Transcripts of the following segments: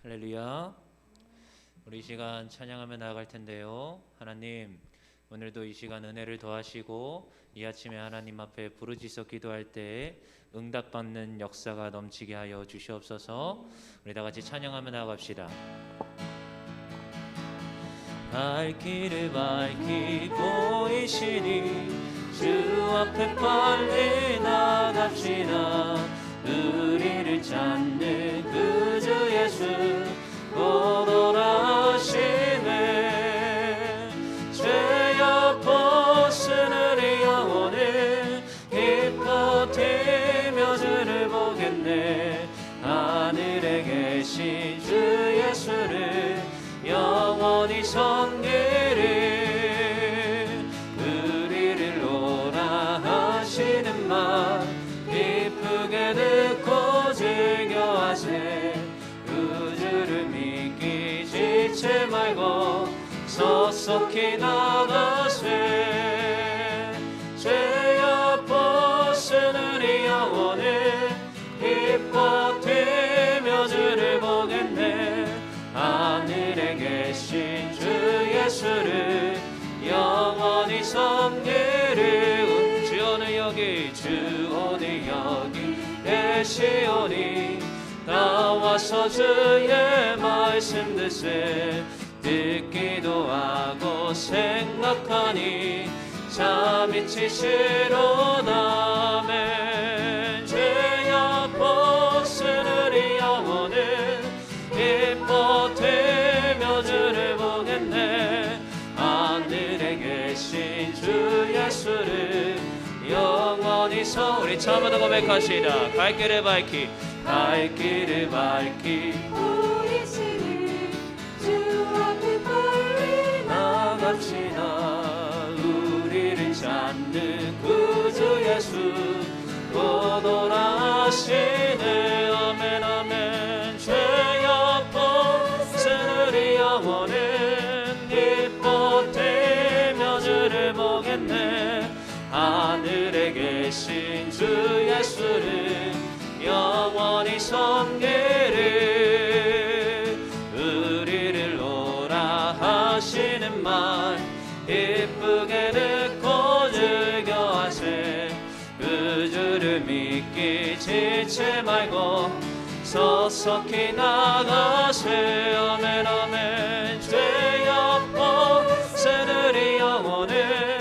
할렐루야. 우리 이 시간 찬양하며 나아갈 텐데요. 하나님, 오늘도 이 시간 은혜를 더하시고 이 아침에 하나님 앞에 부르짖어 기도할 때 응답받는 역사가 넘치게 하여 주시옵소서. 우리 다 같이 찬양하며 나아갑시다. 갈 길을 밝히 보이시니 주 앞에 빨리 나갑시다. 우리를 찾는 그 주 예수 오너라시네. 죄여 벗은 우리 영혼을 기뻐 뛰며 주를 보겠네. 하늘에 계신 주 예수를 영원히 섬기리. 우리를 오라 하시는 말 기쁘게 듣고 즐겨하세. 우주를 믿기 지체 말고 서속히 나가세. 죄여 벗은 우리 영혼을 기뻐 뛰며 주를 보겠네. 하늘에 계신 주 예수를 영원히 섬기리. 주 오늘 여기 주 오늘 여기 계시오니 나와서 주의 말씀 듣기도 하고 생각하니 잠이 치시로다매. 죄여 벗은 우리 영혼을 기뻐 뛰며 주를 보겠네. 하늘에 계신 주 예수를 영원히 우리 참으로 고백하시다. 갈 길을 밝히 갈 길을 밝히 보이시니 주 앞에 빨리 나갑시다. 우리를 찾는 구주 예수 오너라시네. 아멘 아멘. 죄여 벗은 우리 영혼은 기뻐 뛰며 주를 보겠네. 하늘에 계신 주 예수를 영원히 섬기리. 우리를 오라 하시는 말 기쁘게 듣고 즐겨하세. 그 주를 믿기 지체 말고 서속히 나가세. 아멘 아멘. 죄여 벗은 우리 영혼을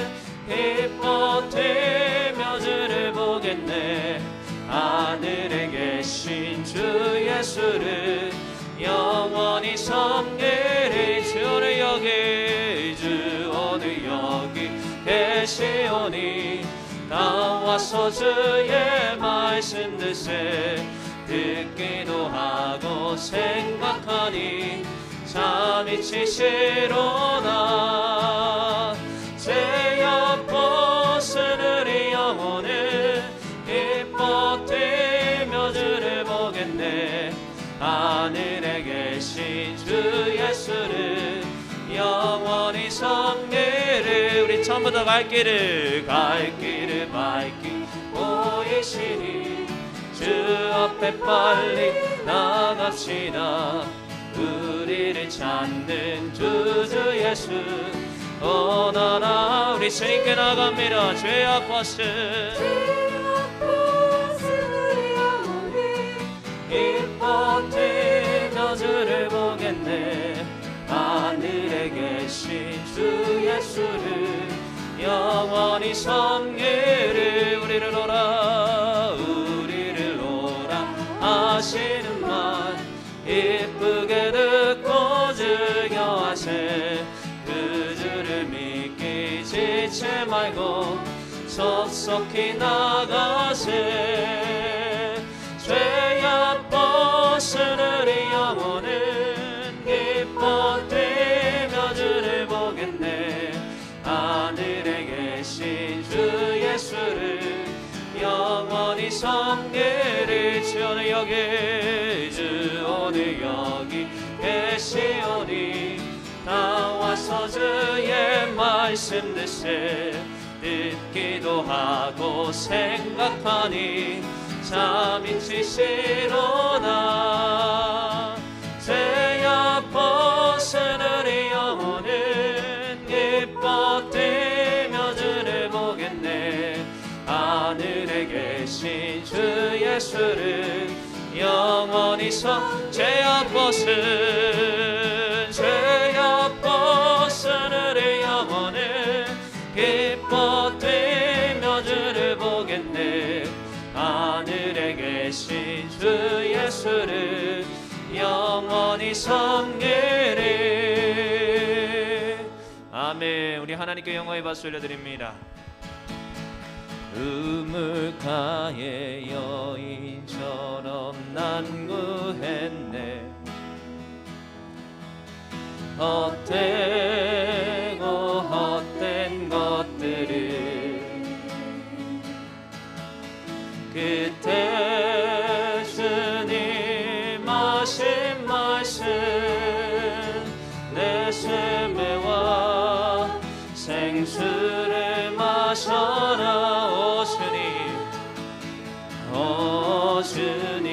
기뻐 뛰며 주를 보겠네. 하늘에 계신 주 예수를 영원히 섬기리. 주 오늘 여기 주 오늘 여기 계시오니 나와서 주의 말씀 듣기도 하고 생각하니 잠이 치시로다. 죄여 벗은 우리 영혼을 기뻐 뛰며 주를 보겠네. 하늘에 계신 주 예수를 영원히 섬기리. 우리 전부 다 갈 길을 밝히 보이시니 주 앞에 빨리 나갑시다. 우리를 찾는 주 예수 오너라. 우리 주님께 나갑니다. 죄악 벗은 우리 영혼을 기뻐 뛰며 주를 보겠네. 하늘에 계신 주 예수를 영원히 섬기리. 우리를 오라 하시는 말 기쁘게 듣고 즐겨하세. 그 주를 믿기 지체 말고 서속히 나가세. 죄악 벗은 우리 영혼은 기뻐 뛰며 주를 보겠네. 하늘에 계신 주 예수를 영원히 섬기리. 주 오늘 여기 주 오늘 여기 계시오니 나와서 주의 말씀 듣기도 하고 생각하니 잠이 치시로다. 죄악 벗은 우리 영혼은 기뻐 뛰며 주를 보겠네. 하늘에 계신 주 예수를 영원히 죄악 벗은 우리 영혼은 기뻐 뛰며 주를 보겠네. 하늘에 계신 주 예수를 영원히 섬기리. 아멘. 우리 하나님께 영광의 박수 올려드립니다. 우물가의 여인처럼 난 구했네. 헛되고 헛된 것들을 그때 주님 하신 말씀 내 쇠매와 생수를 마셔라. 오 주님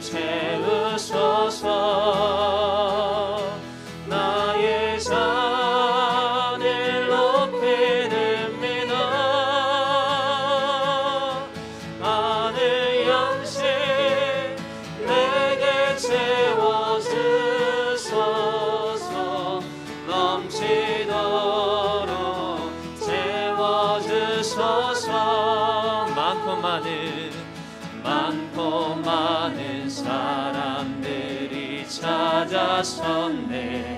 채우소서. 나의 잔을 높이는미다. 하늘 양식 내게 채워주소서. 넘치도록 채워주소서. 많고 많은 사람들이 찾아섰네.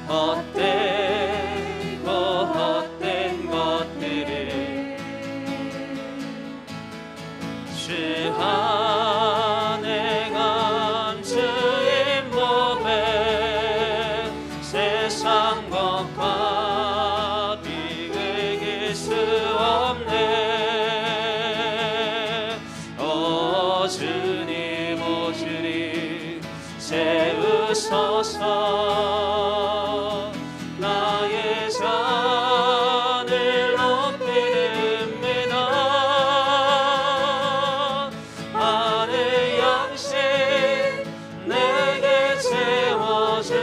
헛되고 헛된 것들을 주 안에 감추인 법에 세상 것과 비교할 수 없네. 주님 오 주님 채우소서. 나의 잔을 높이는미다. 하늘 양식 내게 채워주소서.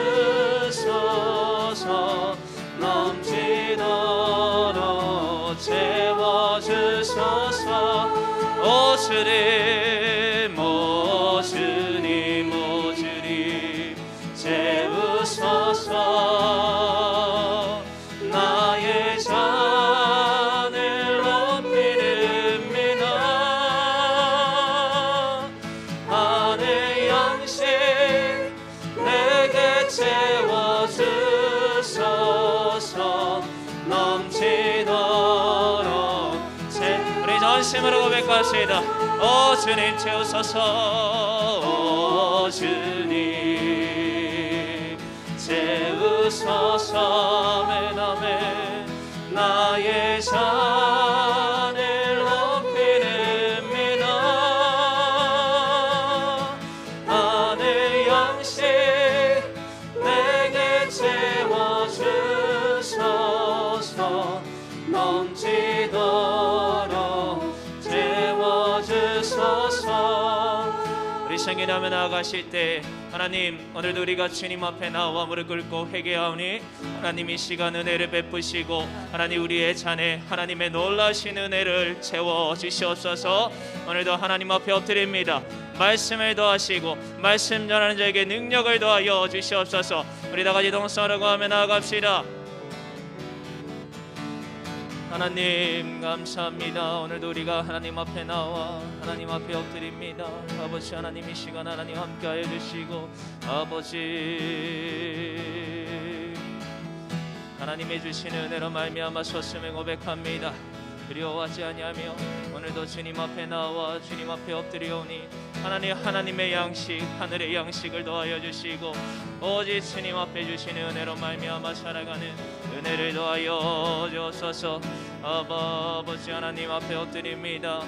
넘치도록 채워주소서. 오 주님 오 주님 오 주님 채우소서. 나의 잔을 높이는미다. 하늘 양식 내게 채워주소서. 넘치도록 우리 전심으로 고백합시다. 오 주님 채우소서. 오 주님 채우소서. 아멘 아멘. 나의 잔을 높이는미다. 하늘 양식 내게 채워주소서. 넘치도록 채워주소서. 우리 생일하며 나아가실 때 하나님 오늘도 우리가 주님 앞에 나와 무릎 꿇고 회개하오니 하나님 이 시간 은혜를 베푸시고 하나님 우리의 잔에 하나님의 놀라신 은혜를 채워주시옵소서. 오늘도 하나님 앞에 엎드립니다. 말씀을 더하시고 말씀 전하는 자에게 능력을 더하여 주시옵소서. 우리 다같이 동서로 하며 나아갑시다. 하나님 감사합니다. 오늘도 우리가 하나님 앞에 나와 하나님 앞에 엎드립니다. 아버지 하나님 이 시간 하나님 함께하여 주시고 아버지 하나님의 주시는 은혜로 말미암아 섰음을 고백합니다. 그리워하지 아니하며 오늘도 주님 앞에 나와 주님 앞에 엎드리오니 하나님의 양식 하늘의 양식을 더하여 주시고 오직 주님 앞에 주시는 은혜로 말미암아 살아가는 은혜를 더하여 주옵소서. 아버지 하나님 앞에 엎드립니다.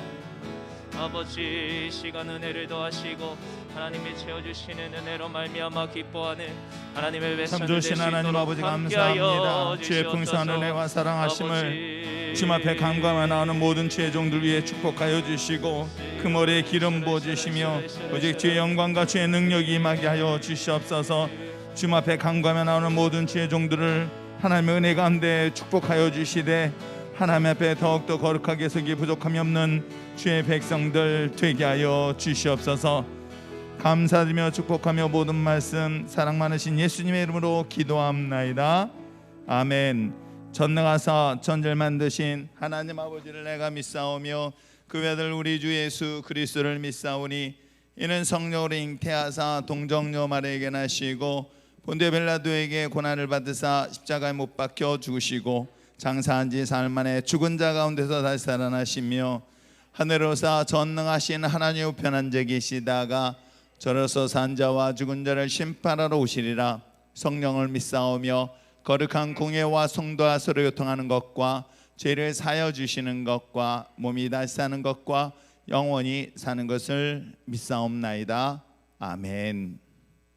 아버지, 이 시간 은혜를 더하시고 하나님이 채워주시는 은혜로 말미암아 기뻐하는 하나님의 참 백성들 좋으신 하나님 되시도록 아버지 함께하여 감사합니다. 주의 주시옵소서. 풍성한 은혜와 사랑하심을 아버지, 주님 앞에 감감하여 나오는 모든 주의 종들 위해 축복하여 주시고 그 머리에 기름 부어주시며 오직 주의 영광과 주의 능력이 임하게 하여 주시옵소서. 주님 앞에 감감하여 나오는 모든 주의 종들을 하나님의 은혜 가운데 축복하여 주시되 하나님 앞에 더욱더 거룩하게 서기 부족함이 없는 주의 백성들 되게 하여 주시옵소서. 감사드리며 축복하며 모든 말씀 사랑 많으신 예수님의 이름으로 기도합나이다. 아멘. 전능하사 천지를 만드신 하나님 아버지를 내가 믿사오며 그 외아들 우리 주 예수 그리스도를 믿사오니 이는 성령으로 잉태하사 동정녀 마리아에게 나시고 본디오 빌라도에게 고난을 받으사 십자가에 못 박혀 죽으시고 장사한 지 사흘 만에 죽은 자 가운데서 다시 살아나시며 하늘로사 전능하신 하나님 우편한 자 계시다가 저로서 산 자와 죽은 자를 심판하러 오시리라. 성령을 믿사오며 거룩한 공예와 성도와 서로 교통하는 것과 죄를 사여 주시는 것과 몸이 다시 사는 것과 영원히 사는 것을 믿사옵나이다. 아멘.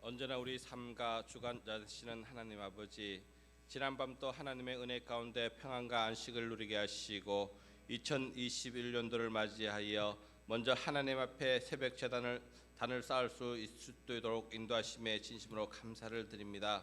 언제나 우리 삶과 주관자 되시는 하나님 아버지, 지난밤 또 하나님의 은혜 가운데 평안과 안식을 누리게 하시고 2021년도를 맞이하여 먼저 하나님 앞에 새벽 제단을 단을 쌓을 수 있도록 인도하심에 진심으로 감사를 드립니다.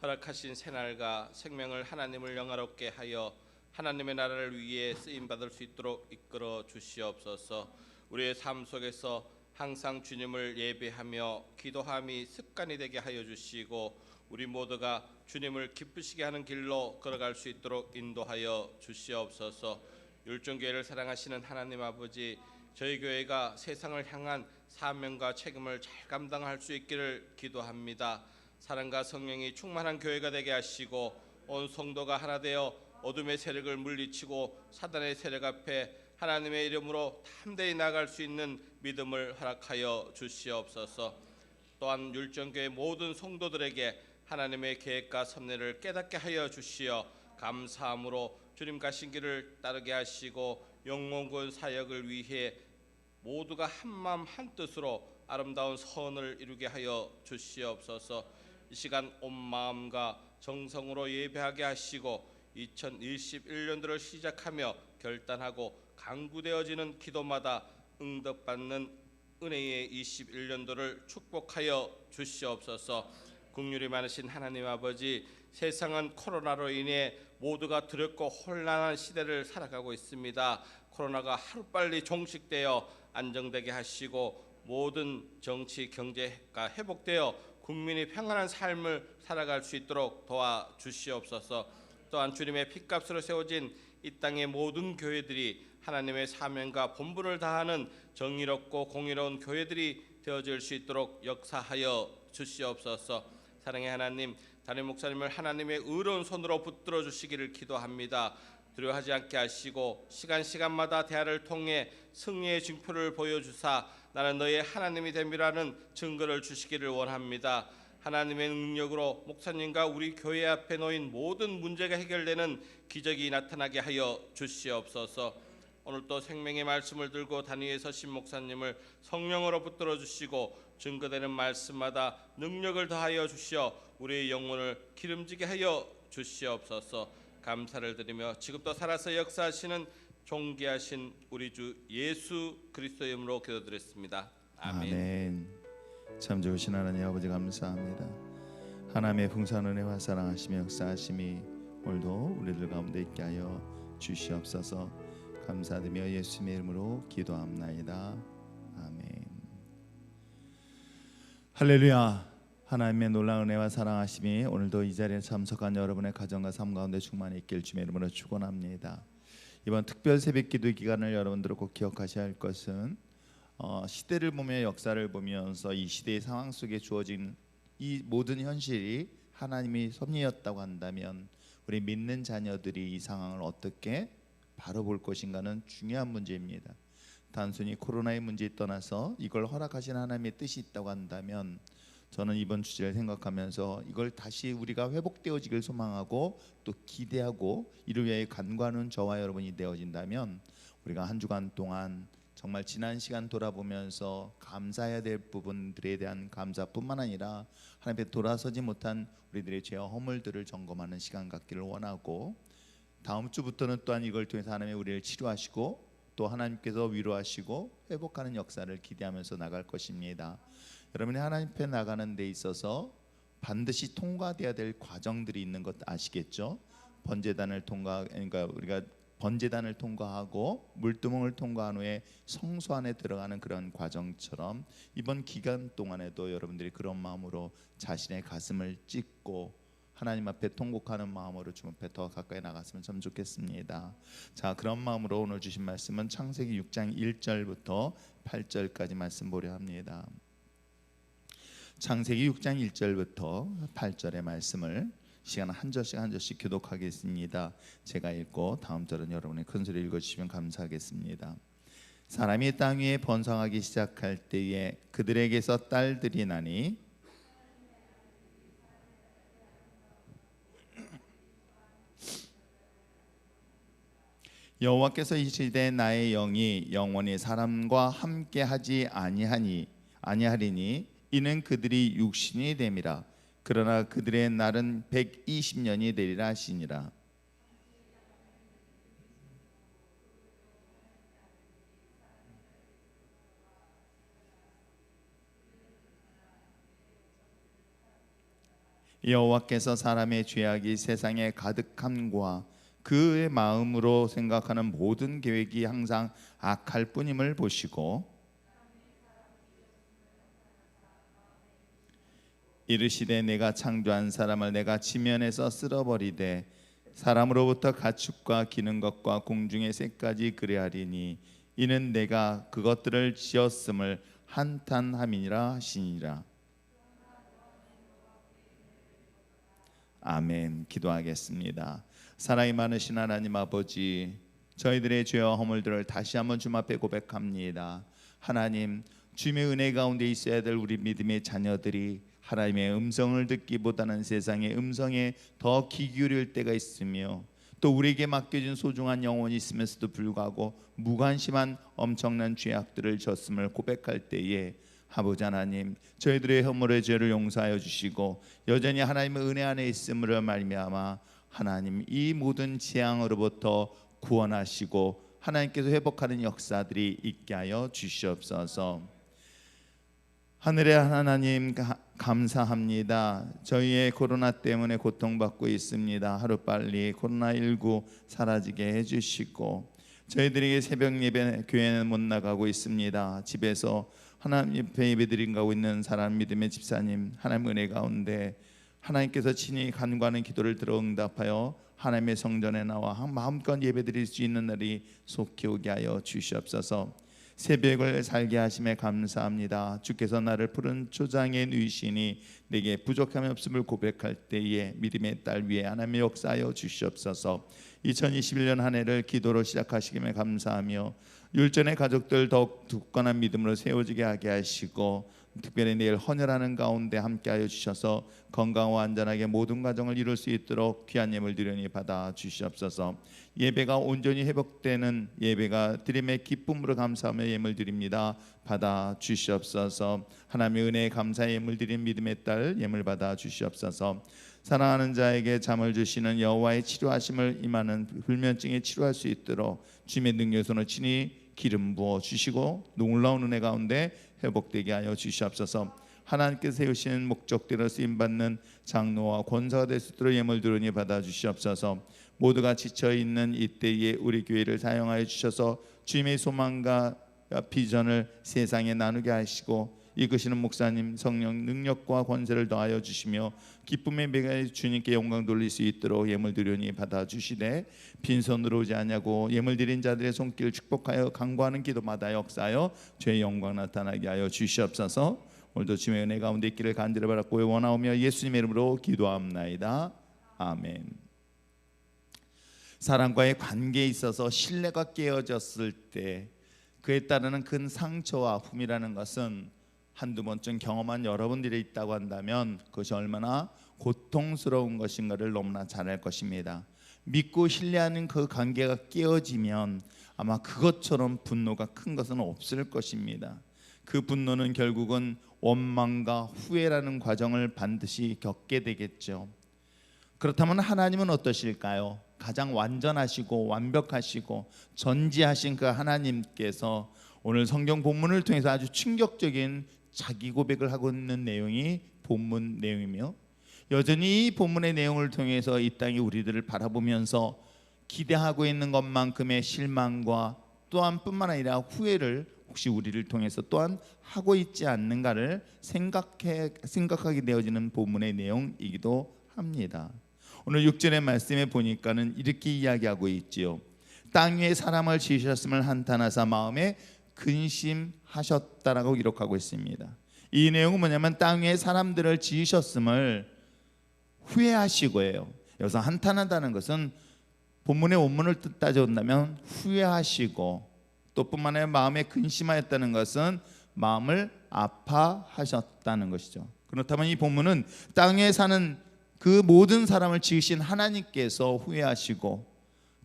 허락하신 새날과 생명을 하나님을 영화롭게 하여 하나님의 나라를 위해 쓰임 받을 수 있도록 이끌어 주시옵소서. 우리의 삶 속에서 항상 주님을 예배하며 기도함이 습관이 되게 하여 주시고 우리 모두가 주님을 기쁘시게 하는 길로 걸어갈 수 있도록 인도하여 주시옵소서. 율종교회를 사랑하시는 하나님 아버지, 저희 교회가 세상을 향한 사명과 책임을 잘 감당할 수 있기를 기도합니다. 사랑과 성령이 충만한 교회가 되게 하시고 온 성도가 하나 되어 어둠의 세력을 물리치고 사단의 세력 앞에 하나님의 이름으로 담대히 나갈 수 있는 믿음을 허락하여 주시옵소서. 또한 율정교회 모든 성도들에게 하나님의 계획과 섭리를 깨닫게 하여 주시어 감사함으로 주님 가신 길을 따르게 하시고 영원군 사역을 위해 모두가 한마음 한뜻으로 아름다운 선을 이루게 하여 주시옵소서. 이 시간 온 마음과 정성으로 예배하게 하시고 2021년도를 시작하며 결단하고 강구되어지는 기도마다 응답받는 은혜의 21년도를 축복하여 주시옵소서. 긍휼이 많으신 하나님 아버지, 세상은 코로나로 인해 모두가 두렵고 혼란한 시대를 살아가고 있습니다. 코로나가 하루빨리 종식되어 안정되게 하시고 모든 정치 경제가 회복되어 국민이 평안한 삶을 살아갈 수 있도록 도와주시옵소서. 또한 주님의 핏값으로 세워진 이 땅의 모든 교회들이 하나님의 사명과 본분을 다하는 정의롭고 공의로운 교회들이 되어질 수 있도록 역사하여 주시옵소서. 사랑의 하나님, 담임 목사님을 하나님의 의로운 손으로 붙들어 주시기를 기도합니다. 두려워하지 않게 하시고 시간마다 대화를 통해 승리의 증표를 보여주사 나는 너의 하나님이 됨이라는 증거를 주시기를 원합니다. 하나님의 능력으로 목사님과 우리 교회 앞에 놓인 모든 문제가 해결되는 기적이 나타나게 하여 주시옵소서. 오늘 또 생명의 말씀을 들고 단위에 서신 목사님을 성령으로 붙들어 주시고 증거되는 말씀마다 능력을 더하여 주시어 우리의 영혼을 기름지게 하여 주시옵소서. 감사를 드리며 지금도 살아서 역사하시는 존귀하신 우리 주 예수 그리스도의 이름으로 기도드렸습니다. 아멘. 아멘. 참 좋으신 하나님 아버지 감사합니다. 하나님의 풍성한 은혜와 사랑하시며 역사하심이 오늘도 우리들 가운데 있게 하여 주시옵소서. 감사드리며 예수님의 이름으로 기도합나이다. 아멘. 할렐루야. 하나님의 놀라운 은혜와 사랑하심이 오늘도 이 자리에 참석한 여러분의 가정과 삶 가운데 충만히 있길 주님의 이름으로 축원합니다. 이번 특별 새벽기도 기간을 여러분들 꼭 기억하셔야 할 것은 시대를 보며 역사를 보면서 이 시대의 상황 속에 주어진 이 모든 현실이 하나님이 섭리였다고 한다면 우리 믿는 자녀들이 이 상황을 어떻게 바라볼 것인가는 중요한 문제입니다. 단순히 코로나의 문제에 떠나서 이걸 허락하신 하나님의 뜻이 있다고 한다면 저는 이번 주제를 생각하면서 이걸 다시 우리가 회복되어지길 소망하고 또 기대하고 이를 위해 간구하는 저와 여러분이 되어진다면 우리가 한 주간 동안 정말 지난 시간 돌아보면서 감사해야 될 부분들에 대한 감사뿐만 아니라 하나님 앞에 돌아서지 못한 우리들의 죄와 허물들을 점검하는 시간 갖기를 원하고, 다음 주부터는 또한 이걸 통해서 하나님의 우리를 치료하시고 또 하나님께서 위로하시고 회복하는 역사를 기대하면서 나갈 것입니다. 여러분이 하나님 앞에 나가는 데 있어서 반드시 통과돼야 될 과정들이 있는 것 아시겠죠? 그러니까 우리가 번제단을 통과하고 물두멍을 통과한 후에 성소 안에 들어가는 그런 과정처럼 이번 기간 동안에도 여러분들이 그런 마음으로 자신의 가슴을 찢고 하나님 앞에 통곡하는 마음으로 주님 앞에 더 가까이 나갔으면 참 좋겠습니다. 자, 그런 마음으로 오늘 주신 말씀은 창세기 6장 1절부터 8절까지 말씀 보려 합니다. 창세기 6장 1절부터 8절의 말씀을 시간 한 절씩 교독하겠습니다. 제가 읽고 다음 절은 여러분이 큰 소리 읽어주시면 감사하겠습니다. 사람이 땅 위에 번성하기 시작할 때에 그들에게서 딸들이 나니 여호와께서 이르시되 나의 영이 영원히 사람과 함께하지 아니하리니 이는 그들이 육신이 됨이라. 그러나 그들의 날은 120년이 되리라 하시니라. 여호와께서 사람의 죄악이 세상에 가득함과 그의 마음으로 생각하는 모든 계획이 항상 악할 뿐임을 보시고 이르시되 내가 창조한 사람을 내가 지면에서 쓸어버리되 사람으로부터 가축과 기는 것과 공중의 새까지 그리하리니 이는 내가 그것들을 지었음을 한탄함이니라 하시니라. 아멘. 기도하겠습니다. 사랑이 많으신 하나님 아버지, 저희들의 죄와 허물들을 다시 한번 주님 앞에 고백합니다. 하나님, 주님의 은혜 가운데 있어야 될 우리 믿음의 자녀들이 하나님의 음성을 듣기보다는 세상의 음성에 더 귀 기울일 때가 있으며 또 우리에게 맡겨진 소중한 영혼이 있으면서도 불구하고 무관심한 엄청난 죄악들을 졌음을 고백할 때에 아버지 하나님, 저희들의 허물의 죄를 용서하여 주시고 여전히 하나님의 은혜 안에 있음으로 말미암아 하나님 이 모든 재앙으로부터 구원하시고 하나님께서 회복하는 역사들이 있게 하여 주시옵소서. 하늘의 하나님 감사합니다. 저희의 코로나 때문에 고통받고 있습니다. 하루빨리 코로나19 사라지게 해주시고 저희들에게 새벽 예배 교회는 못 나가고 있습니다. 집에서 하나님 앞에 예배드린 가고 있는 사람 믿음의 집사님, 하나님 은혜 가운데 하나님께서 친히 간구하는 기도를 들어 응답하여 하나님의 성전에 나와 마음껏 예배드릴 수 있는 날이 속히 오게 하여 주시옵소서. 새벽을 살게 하심에 감사합니다. 주께서 나를 푸른 초장에 누이시니 내게 부족함이 없음을 고백할 때에 믿음의 딸 위에 하나님의 역사하여 주시옵소서. 2021년 한 해를 기도로 시작하시기에 감사하며 율전의 가족들 더욱 굳건한 믿음으로 세워지게 하게 하시고 특별히 내일 헌혈하는 가운데 함께하여 주셔서 건강과 안전하게 모든 과정을 이룰 수 있도록 귀한 예물 드리니 받아 주시옵소서. 예배가 온전히 회복되는 예배가 드림의 기쁨으로 감사하며 예물 드립니다. 받아 주시옵소서. 하나님의 은혜에 감사의 예물 드린 믿음의 딸 예물 받아 주시옵소서. 사랑하는 자에게 잠을 주시는 여호와의 치료하심을 임하는 불면증에 치료할 수 있도록 주님의 능력의 손을 친히 기름 부어 주시고 놀라운 은혜 가운데 회복되게 하여 주시옵소서. 하나님께서 세우신 목적대로 쓰임받는 장로와 권사가 될 수 있도록 예물 드리니 받아 주시옵소서. 모두가 지쳐있는 이때에 우리 교회를 사용하여 주셔서 주님의 소망과 비전을 세상에 나누게 하시고 이끄시는 목사님 성령 능력과 권세를 더하여 주시며 기쁨의 매가 주님께 영광 돌릴 수 있도록 예물 드리니 받아 주시되 빈손으로 오지 않냐고 예물 드린 자들의 손길을 축복하여 간구하는 기도마다 역사하여 주의 영광 나타나게 하여 주시옵소서. 오늘도 주님의 은혜 가운데 있기를 간절히 바라고 원하오며 예수님의 이름으로 기도합나이다. 아멘. 사람과의 관계에 있어서 신뢰가 깨어졌을 때 그에 따르는 큰 상처와 아픔이라는 것은 한두 번쯤 경험한 여러분들이 있다고 한다면 그것이 얼마나 고통스러운 것인가를 너무나 잘 알 것입니다. 믿고 신뢰하는 그 관계가 깨어지면 아마 그것처럼 분노가 큰 것은 없을 것입니다. 그 분노는 결국은 원망과 후회라는 과정을 반드시 겪게 되겠죠. 그렇다면 하나님은 어떠실까요? 가장 완전하시고 완벽하시고 전지하신 그 하나님께서 오늘 성경 본문을 통해서 아주 충격적인 자기 고백을 하고 있는 내용이 본문 내용이며, 여전히 이 본문의 내용을 통해서 이 땅의 우리들을 바라보면서 기대하고 있는 것만큼의 실망과 또한 뿐만 아니라 후회를 혹시 우리를 통해서 또한 하고 있지 않는가를 생각하게 되어지는 본문의 내용이기도 합니다. 오늘 6절의 말씀에 보니까는 이렇게 이야기하고 있지요. 땅 위에 사람을 지으셨음을 한탄하사 마음에 근심하셨다라고 기록하고 있습니다. 이 내용은 뭐냐면 땅 위에 사람들을 지으셨음을 후회하시고예요. 여기서 한탄한다는 것은 본문의 원문을 따져본다면 후회하시고, 또 뿐만 아니라 마음에 근심하였다는 것은 마음을 아파하셨다는 것이죠. 그렇다면 이 본문은 땅에 사는 그 모든 사람을 지으신 하나님께서 후회하시고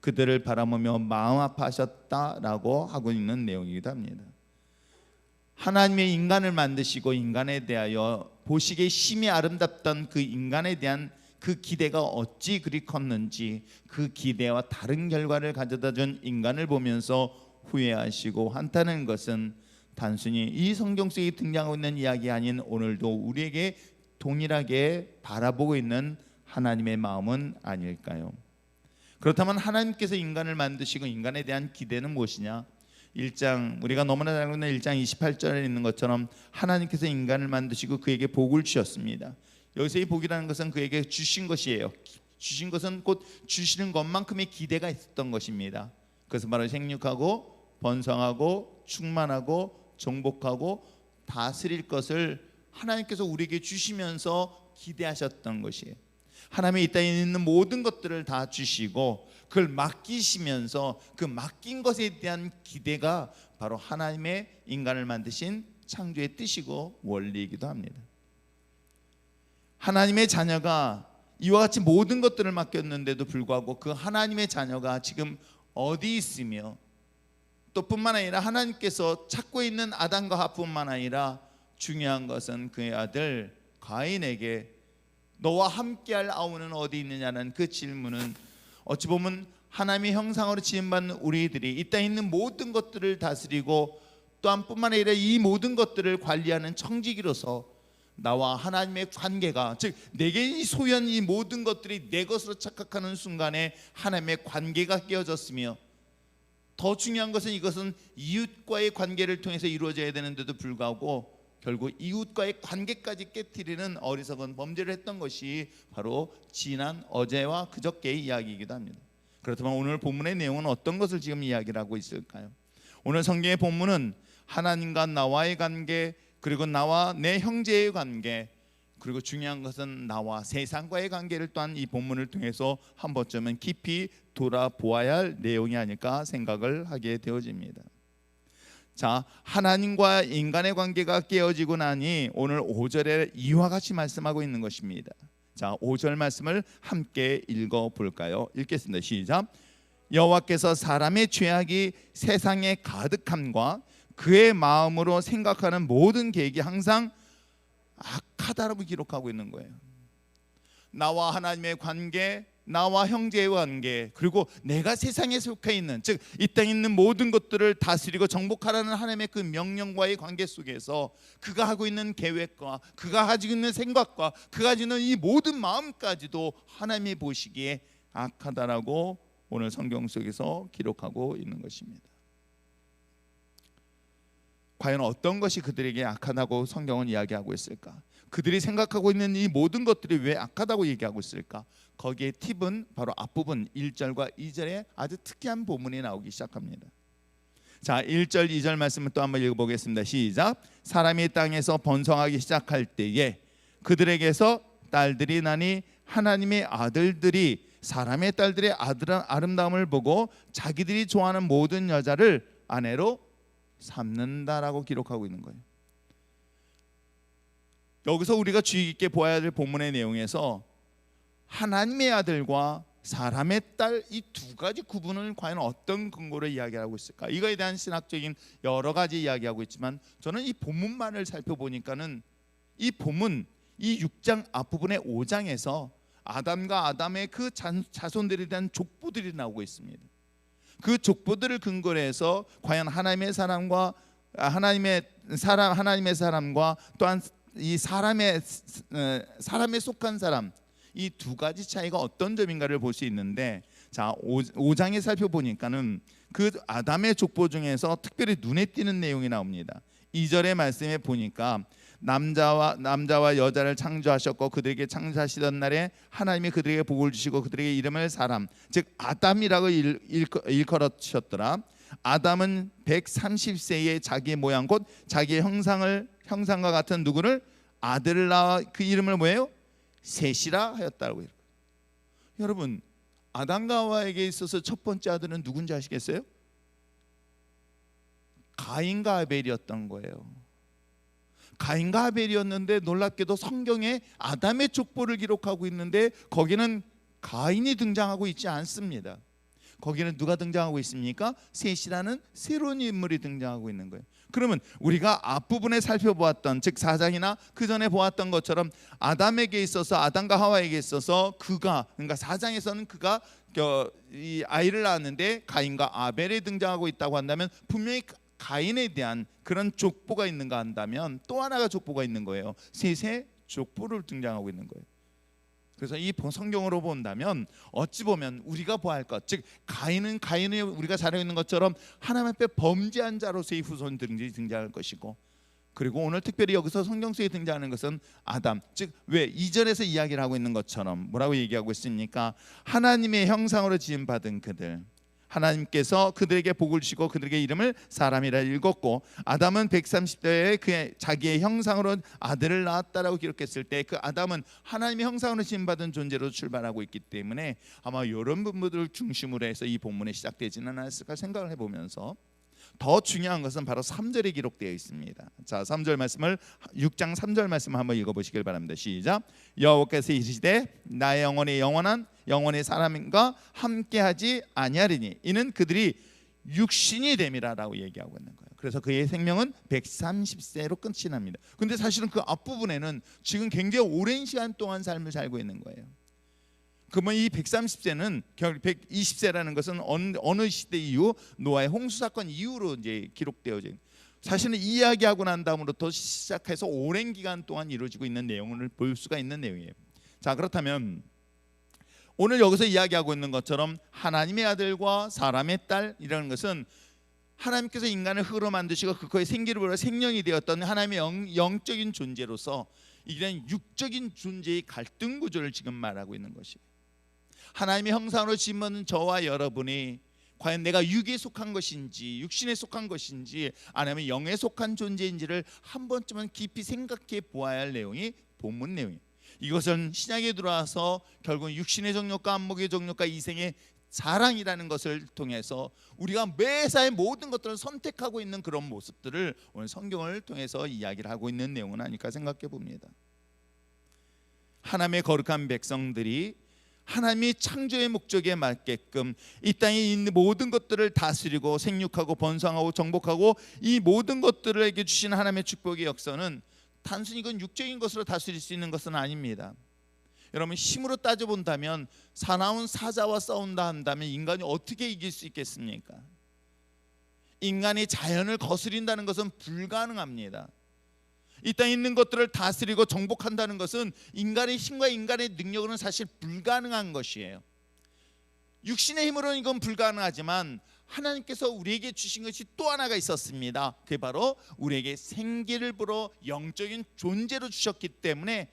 그들을 바라보며 마음 아파하셨다라고 하고 있는 내용이기도 합니다. 하나님의 인간을 만드시고 인간에 대하여 보시기에 심히 아름답던 그 인간에 대한 그 기대가 어찌 그리 컸는지 그 기대와 다른 결과를 가져다 준 인간을 보면서 후회하시고 한다는 것은 단순히 이 성경 속에 등장하고 있는 이야기 아닌 오늘도 우리에게 동일하게 바라보고 있는 하나님의 마음은 아닐까요? 그렇다면 하나님께서 인간을 만드시고 인간에 대한 기대는 무엇이냐? 1장, 우리가 너무나 잘 알고 있는 1장 28절에 있는 것처럼 하나님께서 인간을 만드시고 그에게 복을 주셨습니다. 여기서 이 복이라는 것은 그에게 주신 것이에요. 주신 것은 곧 주시는 것만큼의 기대가 있었던 것입니다. 그것은 바로 생육하고 번성하고 충만하고 정복하고 다스릴 것을 하나님께서 우리에게 주시면서 기대하셨던 것이에요. 하나님이 이 땅에 있는 모든 것들을 다 주시고 그걸 맡기시면서 그 맡긴 것에 대한 기대가 바로 하나님의 인간을 만드신 창조의 뜻이고 원리이기도 합니다. 하나님의 자녀가 이와 같이 모든 것들을 맡겼는데도 불구하고 그 하나님의 자녀가 지금 어디 있으며, 또 뿐만 아니라 하나님께서 찾고 있는 아담과 하뿐만 아니라 중요한 것은 그의 아들 가인에게 너와 함께할 아우는 어디 있느냐는 그 질문은 어찌 보면 하나님의 형상으로 지음받는 우리들이 이 땅에 있는 모든 것들을 다스리고 또한 뿐만 아니라 이 모든 것들을 관리하는 청지기로서 나와 하나님의 관계가, 즉 내게 소유한 이 모든 것들이 내 것으로 착각하는 순간에 하나님의 관계가 깨어졌으며, 더 중요한 것은 이것은 이웃과의 관계를 통해서 이루어져야 되는데도 불구하고 결국 이웃과의 관계까지 깨트리는 어리석은 범죄를 했던 것이 바로 지난 어제와 그저께의 이야기이기도 합니다. 그렇다면 오늘 본문의 내용은 어떤 것을 지금 이야기를 하고 있을까요? 오늘 성경의 본문은 하나님과 나와의 관계, 그리고 나와 내 형제의 관계, 그리고 중요한 것은 나와 세상과의 관계를 또한 이 본문을 통해서 한 번쯤은 깊이 돌아보아야 할 내용이 아닐까 생각을 하게 되어집니다. 자, 하나님과 인간의 관계가 깨어지고 나니 오늘 5절에 이와 같이 말씀하고 있는 것입니다. 자, 5절 말씀을 함께 읽어볼까요? 읽겠습니다. 시작. 여호와께서 사람의 죄악이 세상에 가득함과 그의 마음으로 생각하는 모든 계획이 항상 악하다라고 기록하고 있는 거예요. 나와 하나님의 관계, 나와 형제의 관계, 그리고 내가 세상에 속해 있는, 즉 이 땅에 있는 모든 것들을 다스리고 정복하라는 하나님의 그 명령과의 관계 속에서 그가 하고 있는 계획과 그가 가지고 있는 생각과 그가 가지고 있는 이 모든 마음까지도 하나님이 보시기에 악하다라고 오늘 성경 속에서 기록하고 있는 것입니다. 과연 어떤 것이 그들에게 악하다고 성경은 이야기하고 있을까? 그들이 생각하고 있는 이 모든 것들이 왜 악하다고 얘기하고 있을까? 거기에 팁은 바로 앞부분 1절과 2절에 아주 특이한 본문이 나오기 시작합니다. 자, 1절 2절 말씀을 또 한번 읽어보겠습니다. 시작. 사람이 땅에서 번성하기 시작할 때에 그들에게서 딸들이 나니 하나님의 아들들이 사람의 딸들의 아름다움을 보고 자기들이 좋아하는 모든 여자를 아내로 삼는다라고 기록하고 있는 거예요. 여기서 우리가 주의 깊게 보아야 될 본문의 내용에서 하나님의 아들과 사람의 딸, 이 두 가지 구분을 과연 어떤 근거로 이야기하고 있을까? 이거에 대한 신학적인 여러 가지 이야기하고 있지만 저는 이 본문만을 살펴보니까는 이 본문 이 6장 앞부분의 5장에서 아담과 아담의 그 자손들에 대한 족보들이 나오고 있습니다. 그 족보들을 근거로 해서 과연 하나님의 사람과 또한 이 사람에 속한 사람, 이 두 가지 차이가 어떤 점인가를 볼 수 있는데, 자 5장에 살펴보니까는 그 아담의 족보 중에서 특별히 눈에 띄는 내용이 나옵니다. 2절의 말씀에 보니까 남자와 여자를 창조하셨고 그들에게 창조하시던 날에 하나님이 그들에게 복을 주시고 그들에게 이름을 사람, 즉 아담이라고 일컬으셨더라. 아담은 130세에 자기의 모양 곧 자기의 형상과 같은 누구를 아들을 낳아 그 이름을 뭐예요? 셋이라 하였다고. 여러분, 아담과 하와에게 있어서 첫 번째 아들은 누군지 아시겠어요? 가인과 아벨이었던 거예요. 가인과 아벨이었는데 놀랍게도 성경에 아담의 족보를 기록하고 있는데 거기는 가인이 등장하고 있지 않습니다. 거기는 누가 등장하고 있습니까? 셋이라는 새로운 인물이 등장하고 있는 거예요. 그러면 우리가 앞부분에 살펴보았던, 즉 4장이나 그 전에 보았던 것처럼 아담에게 있어서, 아담과 하와에게 있어서 그러니까 4장에서는 그가 이 아이를 낳았는데 가인과 아벨이 등장하고 있다고 한다면 분명히 가인에 대한 그런 족보가 있는가 한다면 또 하나가 족보가 있는 거예요. 셋의 족보를 등장하고 있는 거예요. 그래서 이 성경으로 본다면 어찌 보면 우리가 보아야 할 것, 즉 가인은 우리가 잘 알고 있는 것처럼 하나님 앞에 범죄한 자로서의 후손들이 등장할 것이고, 그리고 오늘 특별히 여기서 성경 속에 등장하는 것은 아담, 즉 왜 2절에서 이야기를 하고 있는 것처럼 뭐라고 얘기하고 있습니까? 하나님의 형상으로 지음받은 그들, 하나님께서 그들에게 복을 주시고 그들에게 이름을 사람이라 읽었고, 아담은 130세에 그의 자기의 형상으로 아들을 낳았다라고 기록했을 때 그 아담은 하나님의 형상으로 지음받은 존재로 출발하고 있기 때문에 아마 이런 부분들을 중심으로 해서 이 본문에 시작되지는 않았을까 생각을 해보면서, 더 중요한 것은 바로 3절에 기록되어 있습니다. 자, 3절 말씀을 6장 3절 말씀을 한번 읽어보시길 바랍니다. 시작. 여호와께서 이르시되 나의 영원의 사람과 함께하지 아니하리니 이는 그들이 육신이 됨이라라고 얘기하고 있는 거예요. 그래서 그의 생명은 130세로 끝이 납니다. 근데 사실은 그 앞부분에는 지금 굉장히 오랜 시간 동안 삶을 살고 있는 거예요. 그러면 이 130세는 결국 120세라는 것은 어느 시대 이후, 노아의 홍수 사건 이후로 이제 기록되어져 있는, 사실은 이야기하고 난 다음으로부터 시작해서 오랜 기간 동안 이루어지고 있는 내용을 볼 수가 있는 내용이에요. 자, 그렇다면 오늘 여기서 이야기하고 있는 것처럼 하나님의 아들과 사람의 딸이라는 것은 하나님께서 인간을 흙으로 만드시고 그거의 생기를 불어 생명이 되었던 하나님의 영적인 존재로서 이런 육적인 존재의 갈등 구조를 지금 말하고 있는 것이에요. 하나님의 형상으로 지은 저와 여러분이 과연 내가 육에 속한 것인지 육신에 속한 것인지 아니면 영에 속한 존재인지를 한 번쯤은 깊이 생각해 보아야 할 내용이 본문 내용이에요. 이것은 신약에 들어와서 결국 육신의 정욕과 안목의 정욕과 이생의 사랑이라는 것을 통해서 우리가 매사의 모든 것들을 선택하고 있는 그런 모습들을 오늘 성경을 통해서 이야기를 하고 있는 내용은 아닐까 생각해 봅니다. 하나님의 거룩한 백성들이 하나님이 창조의 목적에 맞게끔 이 땅에 있는 모든 것들을 다스리고 생육하고 번성하고 정복하고 이 모든 것들에게 주신 하나님의 축복의 역사는 단순히 이건 육적인 것으로 다스릴 수 있는 것은 아닙니다. 여러분, 힘으로 따져본다면 사나운 사자와 싸운다 한다면 인간이 어떻게 이길 수 있겠습니까? 인간이 자연을 거스린다는 것은 불가능합니다. 이 땅에 있는 것들을 다스리고 정복한다는 것은 인간의 힘과 인간의 능력으로는 사실 불가능한 것이에요. 육신의 힘으로는 이건 불가능하지만 하나님께서 우리에게 주신 것이 또 하나가 있었습니다. 그게 바로 우리에게 생기를 불어 영적인 존재로 주셨기 때문에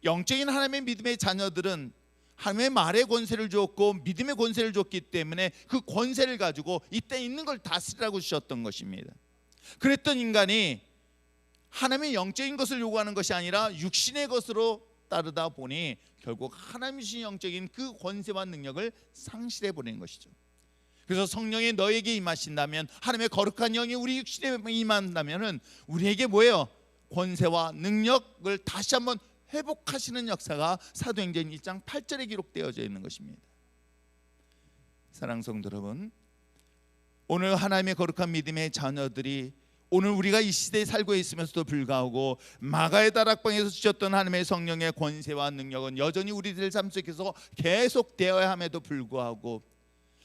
영적인 하나님의 믿음의 자녀들은 하나님의 말의 권세를 주었고 믿음의 권세를 줬기 때문에 그 권세를 가지고 이 땅에 있는 걸 다스리라고 주셨던 것입니다. 그랬던 인간이 하나님의 영적인 것을 요구하는 것이 아니라 육신의 것으로 따르다 보니 결국 하나님이 주신 영적인 그 권세와 능력을 상실해 버리는 것이죠. 그래서 성령이 너에게 임하신다면, 하나님의 거룩한 영이 우리 육신에 임한다면은 우리에게 뭐예요? 권세와 능력을 다시 한번 회복하시는 역사가 사도행전 1장 8절에 기록되어져 있는 것입니다. 사랑하는 성도 여러분, 오늘 하나님의 거룩한 믿음의 자녀들이 오늘 우리가 이 시대에 살고 있으면서도 불구하고 마가의 다락방에서 주셨던 하나님의 성령의 권세와 능력은 여전히 우리들 삶 속에서 계속되어야 함에도 불구하고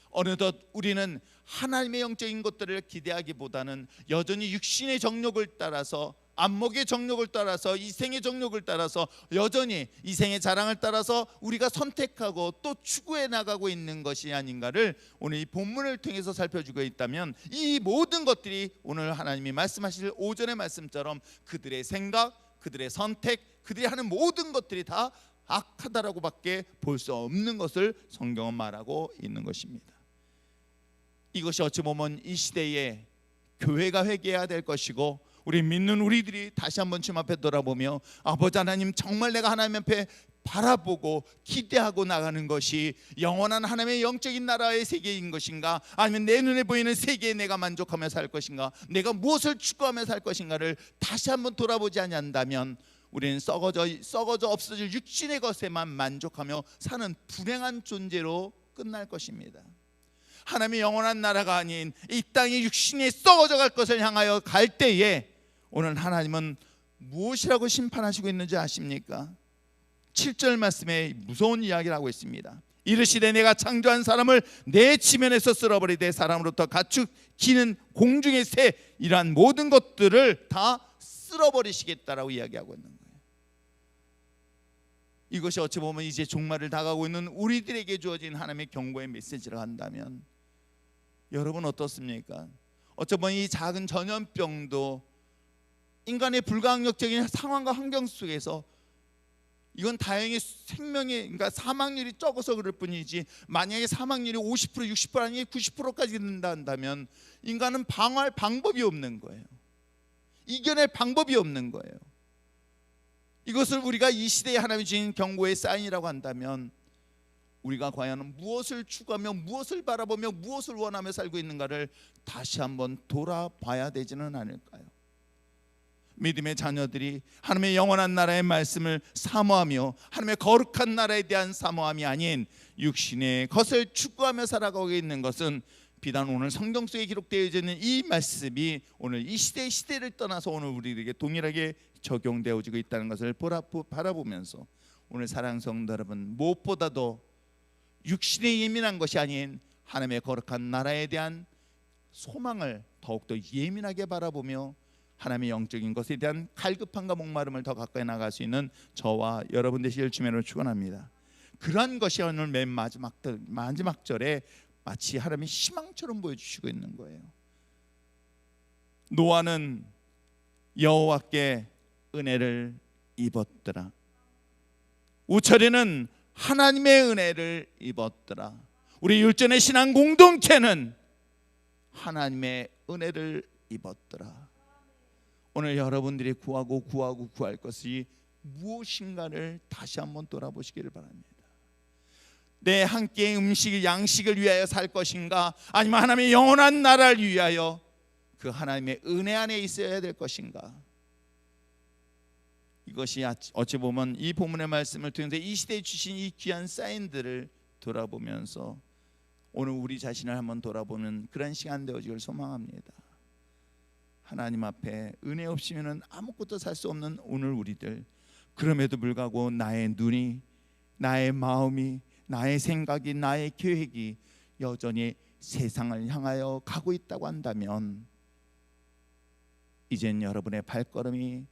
어느덧 우리는 하나님의 영적인 것들을 기대하기보다는 여전히 육신의 정욕을 따라서, 안목의 정욕을 따라서, 이생의 정욕을 따라서, 여전히 이생의 자랑을 따라서 우리가 선택하고 또 추구해 나가고 있는 것이 아닌가를 오늘 이 본문을 통해서 살펴주고 있다면, 이 모든 것들이 오늘 하나님이 말씀하실 오전의 말씀처럼 그들의 생각, 그들의 선택, 그들이 하는 모든 것들이 다 악하다라고 밖에 볼 수 없는 것을 성경은 말하고 있는 것입니다. 이것이 어찌 보면 이 시대에 교회가 회개해야 될 것이고, 우리 믿는 우리들이 다시 한번 주님 앞에 돌아보며 아버지 하나님, 정말 내가 하나님 앞에 바라보고 기대하고 나가는 것이 영원한 하나님의 영적인 나라의 세계인 것인가, 아니면 내 눈에 보이는 세계에 내가 만족하며 살 것인가, 내가 무엇을 추구하며 살 것인가를 다시 한번 돌아보지 않는다면 우리는 썩어져 없어질 육신의 것에만 만족하며 사는 불행한 존재로 끝날 것입니다. 하나님의 영원한 나라가 아닌 이 땅의 육신이 썩어져 갈 것을 향하여 갈 때에 오늘 하나님은 무엇이라고 심판하시고 있는지 아십니까? 7절 말씀에 무서운 이야기를 하고 있습니다. 이르시되 내가 창조한 사람을 내 지면에서 쓸어버리되 사람으로부터 가축, 기는, 공중의 새, 이러한 모든 것들을 다 쓸어버리시겠다라고 이야기하고 있는 거예요. 이것이 어찌 보면 이제 종말을 다가오고 있는 우리들에게 주어진 하나님의 경고의 메시지를 한다면 여러분 어떻습니까? 어찌 보면 이 작은 전염병도 인간의 불가항력적인 상황과 환경 속에서 이건 다행히 생명의, 그러니까 사망률이 적어서 그럴 뿐이지, 만약에 사망률이 50%, 60% 아니면 90%까지 된다 한다면 인간은 방어할 방법이 없는 거예요. 이겨낼 방법이 없는 거예요. 이것을 우리가 이 시대에 하나님이 주신 경고의 사인이라고 한다면 우리가 과연 무엇을 추구하며 무엇을 바라보며 무엇을 원하며 살고 있는가를 다시 한번 돌아봐야 되지는 않을까요? 믿음의 자녀들이 하나님의 영원한 나라의 말씀을 사모하며 하나님의 거룩한 나라에 대한 사모함이 아닌 육신의 것을 추구하며 살아가고 있는 것은 비단 오늘 성경 속에 기록되어 있는 이 말씀이 오늘 이 시대를 떠나서 오늘 우리에게 동일하게 적용되어지고 있다는 것을 바라보면서 오늘 사랑하는 성도 여러분, 무엇보다도 육신에 예민한 것이 아닌 하나님의 거룩한 나라에 대한 소망을 더욱더 예민하게 바라보며 하나님의 영적인 것에 대한 갈급함과 목마름을 더 가까이 나갈 수 있는 저와 여러분 되시길 주님으로 축원합니다. 그러한 것이 오늘 맨 마지막 절에 마치 하나님이 희망처럼 보여주시고 있는 거예요. 노아는 여호와께 은혜를 입었더라. 우철이는 하나님의 은혜를 입었더라. 우리 율전의 신앙 공동체는 하나님의 은혜를 입었더라. 오늘 여러분들이 구할 것이 무엇인가를 다시 한번 돌아보시기를 바랍니다. 내 한 끼의 음식, 양식을 위하여 살 것인가, 아니면 하나님의 영원한 나라를 위하여 그 하나님의 은혜 안에 있어야 될 것인가. 이것이 어찌 보면 이 본문의 말씀을 통해서 이 시대에 주신 이 귀한 사인들을 돌아보면서 오늘 우리 자신을 한번 돌아보는 그런 시간 되어지길 소망합니다. 하나님 앞에 은혜 없이는 아무것도 살 수 없는 오늘 우리들, 그럼에도 불구하고 나의 눈이, 나의 마음이, 나의 생각이, 나의 계획이 여전히 세상을 향하여 가고 있다고 한다면 이젠 여러분의 발걸음이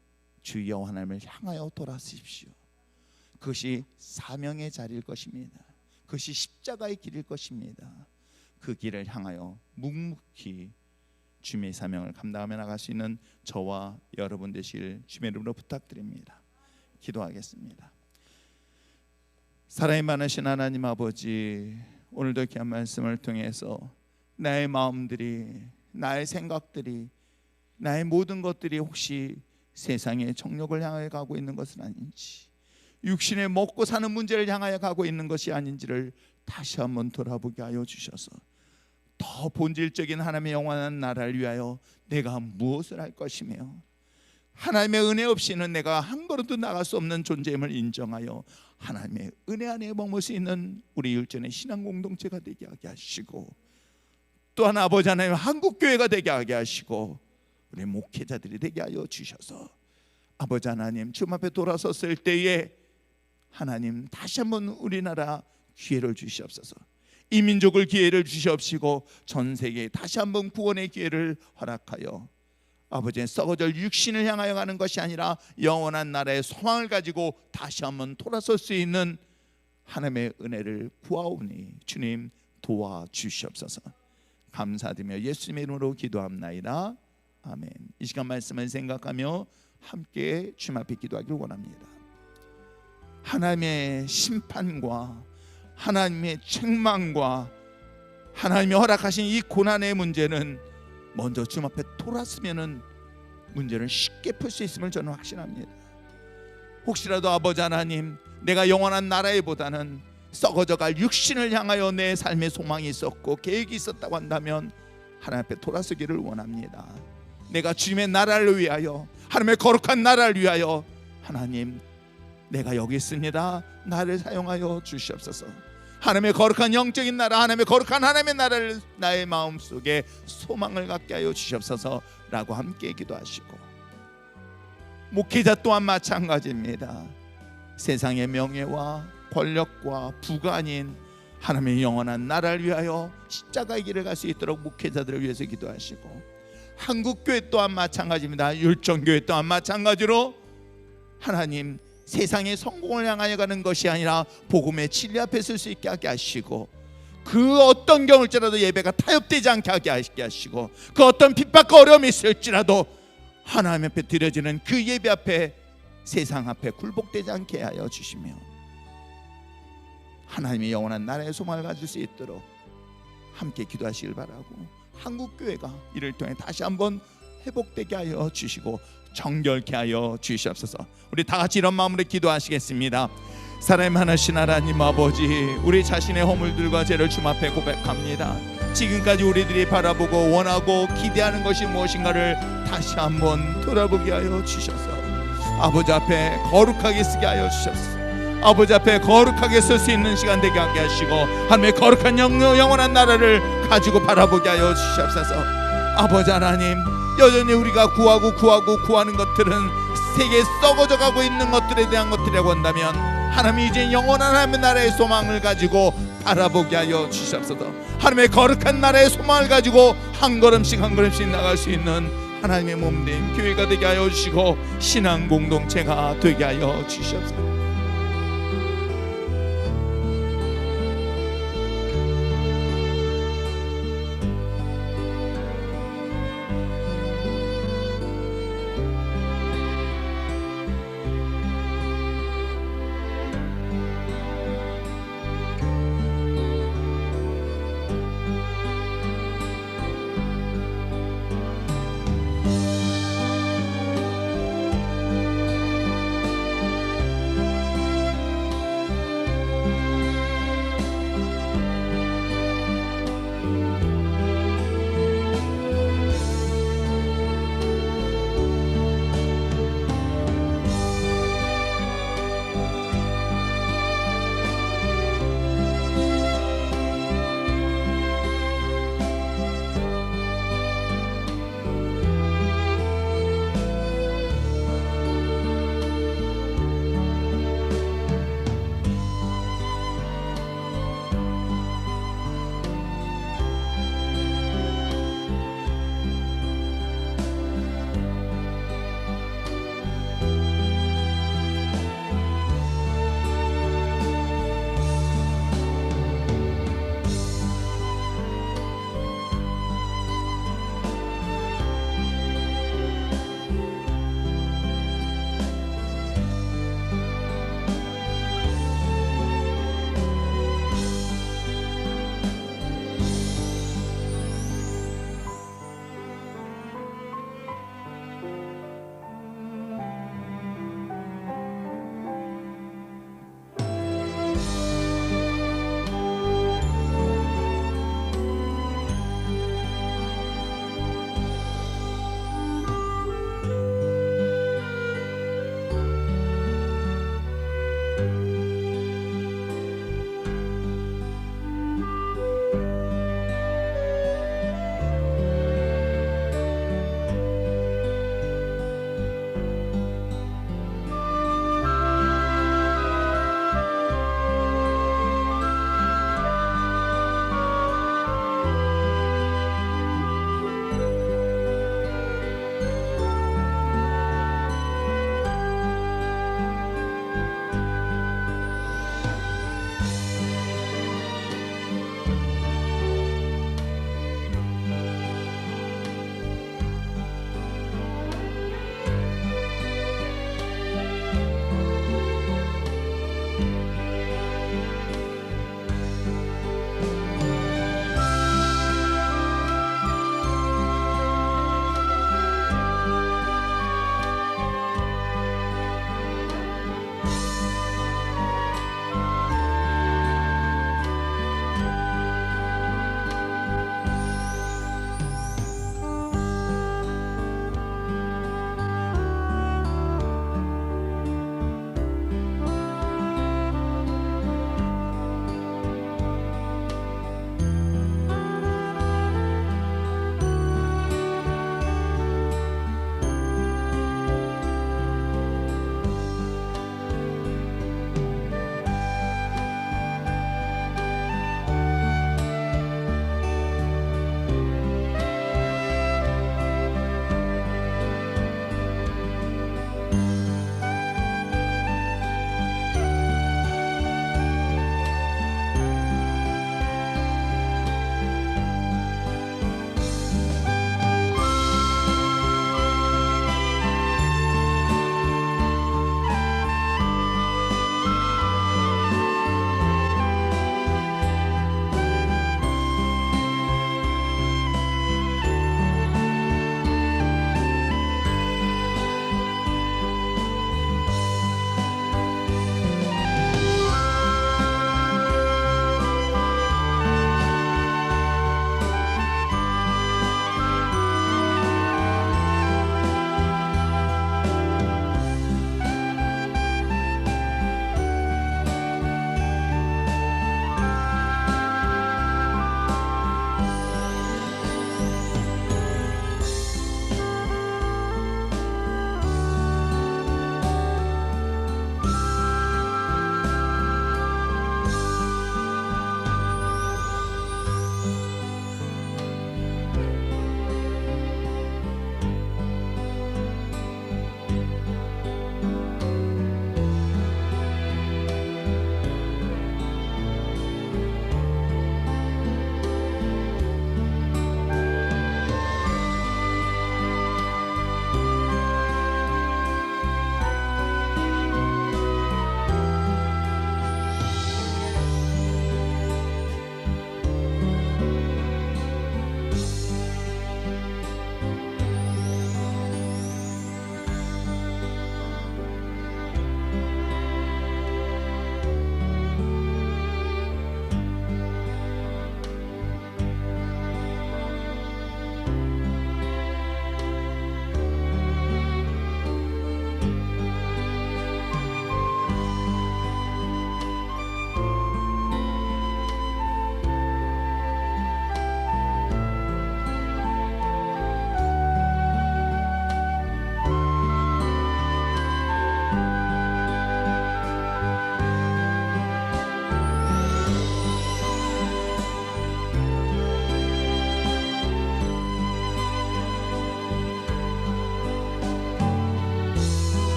주 여호와 하나님을 향하여 돌아서십시오. 그것이 사명의 자리일 것입니다. 그것이 십자가의 길일 것입니다. 그 길을 향하여 묵묵히 주님의 사명을 감당하며 나갈 수 있는 저와 여러분 되시길 주님의 이름으로 부탁드립니다. 기도하겠습니다. 사랑이 많으신 하나님 아버지, 오늘도 귀한 말씀을 통해서 나의 마음들이, 나의 생각들이, 나의 모든 것들이 혹시 세상의 정욕을 향하여 가고 있는 것은 아닌지, 육신의 먹고 사는 문제를 향하여 가고 있는 것이 아닌지를 다시 한번 돌아보게 하여 주셔서 더 본질적인 하나님의 영원한 나라를 위하여 내가 무엇을 할 것이며 하나님의 은혜 없이는 내가 한 걸음도 나갈 수 없는 존재임을 인정하여 하나님의 은혜 안에 머물 수 있는 우리 율전의 신앙 공동체가 되게 하게 하시고, 또한 아버지 하나님 한국교회가 되게 하게 하시고, 우리 목회자들이 되게 하여 주셔서 아버지 하나님 주님 앞에 돌아섰을 때에 하나님 다시 한번 우리나라 기회를 주시옵소서. 이 민족을 기회를 주시옵시고 전 세계에 다시 한번 구원의 기회를 허락하여 아버지의 썩어질 육신을 향하여 가는 것이 아니라 영원한 나라의 소망을 가지고 다시 한번 돌아설 수 있는 하나님의 은혜를 구하오니 주님 도와주시옵소서. 감사드리며 예수님의 이름으로 기도합나이다. 아멘. 이 시간 말씀을 생각하며 함께 주님 앞에 기도하기를 원합니다. 하나님의 심판과 하나님의 책망과 하나님이 허락하신 이 고난의 문제는 먼저 주님 앞에 돌았으면 문제를 쉽게 풀 수 있음을 저는 확신합니다. 혹시라도 아버지 하나님 내가 영원한 나라에 보다는 썩어져갈 육신을 향하여 내 삶의 소망이 있었고 계획이 있었다고 한다면 하나님 앞에 돌아서기를 원합니다. 내가 주님의 나라를 위하여, 하나님의 거룩한 나라를 위하여 하나님 내가 여기 있습니다. 나를 사용하여 주시옵소서. 하나님의 거룩한 영적인 나라, 하나님의 거룩한 하나님의 나라를 나의 마음속에 소망을 갖게 하여 주시옵소서라고 함께 기도하시고, 목회자 또한 마찬가지입니다. 세상의 명예와 권력과 부가 아닌 하나님의 영원한 나라를 위하여 십자가의 길을 갈 수 있도록 목회자들을 위해서 기도하시고, 한국교회 또한 마찬가지입니다. 율정교회 또한 마찬가지로 하나님 세상의 성공을 향하여 가는 것이 아니라 복음의 진리 앞에 설 수 있게 하게 하시고, 그 어떤 경우일지라도 예배가 타협되지 않게 하게 하시고, 그 어떤 핍박과 어려움이 있을지라도 하나님 앞에 드려지는 그 예배 앞에 세상 앞에 굴복되지 않게 하여 주시며 하나님의 영원한 나라의 소망을 가질 수 있도록 함께 기도하시길 바라고, 한국교회가 이를 통해 다시 한번 회복되게 하여 주시고 정결케 하여 주시옵소서. 우리 다 같이 이런 마음으로 기도하시겠습니다. 사랑의 하나신 하나님 아버지, 우리 자신의 허물들과 죄를 주님 앞에 고백합니다. 지금까지 우리들이 바라보고 원하고 기대하는 것이 무엇인가를 다시 한번 돌아보게 하여 주셔서 아버지 앞에 거룩하게 쓰게 하여 주셨소. 아버지 앞에 거룩하게 설 수 있는 시간 되게 하게 하시고 하나님의 거룩한 영원한 나라를 가지고 바라보게 하여 주시옵소서. 아버지 하나님, 여전히 우리가 구하는 것들은 세계에 썩어져 가고 있는 것들에 대한 것들이라고 한다면 하나님이 이제 영원한 하나님의 나라의 소망을 가지고 바라보게 하여 주시옵소서. 하나님의 거룩한 나라의 소망을 가지고 한 걸음씩 나갈 수 있는 하나님의 몸된 교회가 되게 하여 주시고 신앙 공동체가 되게 하여 주시옵소서.